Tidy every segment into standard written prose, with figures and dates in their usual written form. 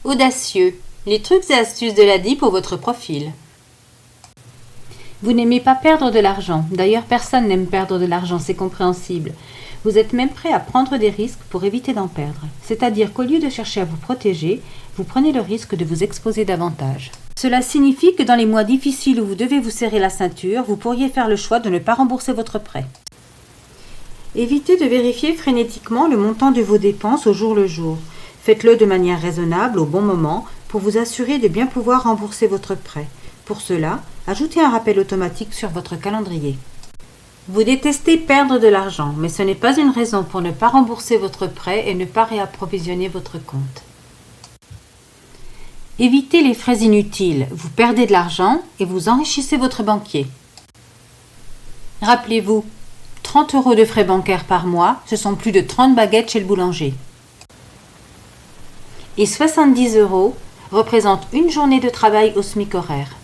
Audacieux, les trucs et astuces de l'ADI pour votre profil. Vous n'aimez pas perdre de l'argent. D'ailleurs, personne n'aime perdre de l'argent, c'est compréhensible. Vous êtes même prêt à prendre des risques pour éviter d'en perdre. C'est-à-dire qu'au lieu de chercher à vous protéger, vous prenez le risque de vous exposer davantage. Cela signifie que dans les mois difficiles où vous devez vous serrer la ceinture, vous pourriez faire le choix de ne pas rembourser votre prêt. Évitez de vérifier frénétiquement le montant de vos dépenses au jour le jour. Faites-le de manière raisonnable au bon moment pour vous assurer de bien pouvoir rembourser votre prêt. Pour cela, ajoutez un rappel automatique sur votre calendrier. Vous détestez perdre de l'argent, mais ce n'est pas une raison pour ne pas rembourser votre prêt et ne pas réapprovisionner votre compte. Évitez les frais inutiles. Vous perdez de l'argent et vous enrichissez votre banquier. Rappelez-vous, 30 € de frais bancaires par mois, ce sont plus de 30 baguettes chez le boulanger. Et 70 € représentent une journée de travail au SMIC horaire.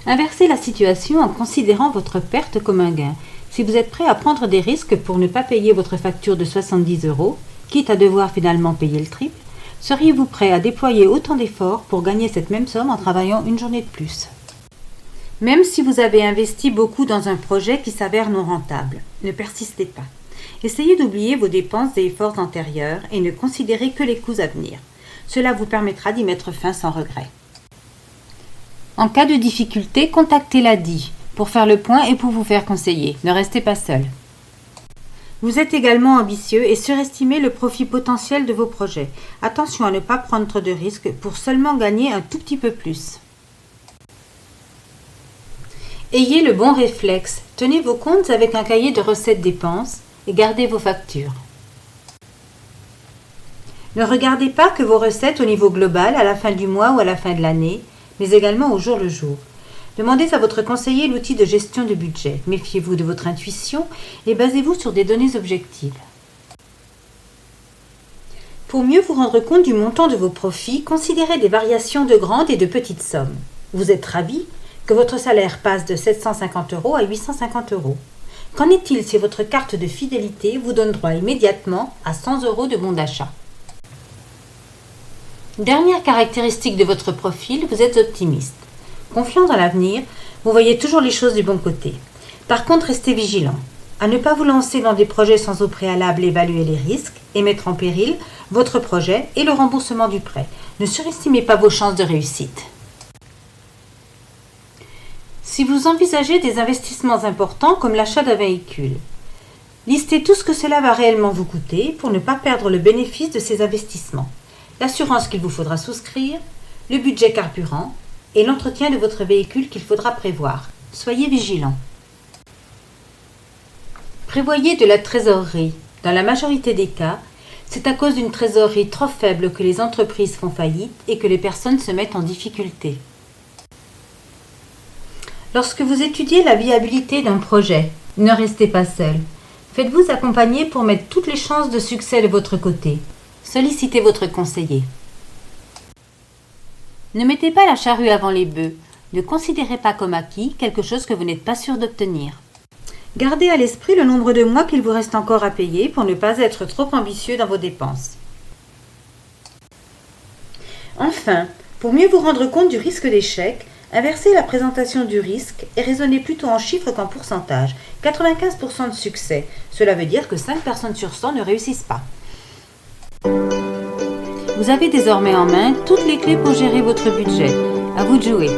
Inversez la situation en considérant votre perte comme un gain. Si vous êtes prêt à prendre des risques pour ne pas payer votre facture de 70 €, quitte à devoir finalement payer le triple, seriez-vous prêt à déployer autant d'efforts pour gagner cette même somme en travaillant une journée de plus? Même si vous avez investi beaucoup dans un projet qui s'avère non rentable, ne persistez pas. Essayez d'oublier vos dépenses et efforts antérieurs et ne considérez que les coûts à venir. Cela vous permettra d'y mettre fin sans regret. En cas de difficulté, contactez l'ADI pour faire le point et pour vous faire conseiller. Ne restez pas seul. Vous êtes également ambitieux et surestimez le profit potentiel de vos projets. Attention à ne pas prendre de risques pour seulement gagner un tout petit peu plus. Ayez le bon réflexe. Tenez vos comptes avec un cahier de recettes-dépenses et gardez vos factures. Ne regardez pas que vos recettes au niveau global à la fin du mois ou à la fin de l'année, mais également au jour le jour. Demandez à votre conseiller l'outil de gestion de budget. Méfiez-vous de votre intuition et basez-vous sur des données objectives. Pour mieux vous rendre compte du montant de vos profits, considérez des variations de grandes et de petites sommes. Vous êtes ravi que votre salaire passe de 750 € à 850 €. Qu'en est-il si votre carte de fidélité vous donne droit immédiatement à 100 € de bon d'achat? Dernière caractéristique de votre profil, vous êtes optimiste. Confiant dans l'avenir, vous voyez toujours les choses du bon côté. Par contre, restez vigilant à ne pas vous lancer dans des projets sans au préalable évaluer les risques et mettre en péril votre projet et le remboursement du prêt. Ne surestimez pas vos chances de réussite. Si vous envisagez des investissements importants comme l'achat d'un véhicule, listez tout ce que cela va réellement vous coûter pour ne pas perdre le bénéfice de ces investissements. L'assurance qu'il vous faudra souscrire, le budget carburant et l'entretien de votre véhicule qu'il faudra prévoir. Soyez vigilant. Prévoyez de la trésorerie. Dans la majorité des cas, c'est à cause d'une trésorerie trop faible que les entreprises font faillite et que les personnes se mettent en difficulté. Lorsque vous étudiez la viabilité d'un projet, ne restez pas seul. Faites-vous accompagner pour mettre toutes les chances de succès de votre côté. Sollicitez votre conseiller. Ne mettez pas la charrue avant les bœufs. Ne considérez pas comme acquis quelque chose que vous n'êtes pas sûr d'obtenir. Gardez à l'esprit le nombre de mois qu'il vous reste encore à payer pour ne pas être trop ambitieux dans vos dépenses. Enfin, pour mieux vous rendre compte du risque d'échec, inversez la présentation du risque et raisonnez plutôt en chiffres qu'en pourcentage. 95% de succès, cela veut dire que 5 personnes sur 100 ne réussissent pas. Vous avez désormais en main toutes les clés pour gérer votre budget. À vous de jouer.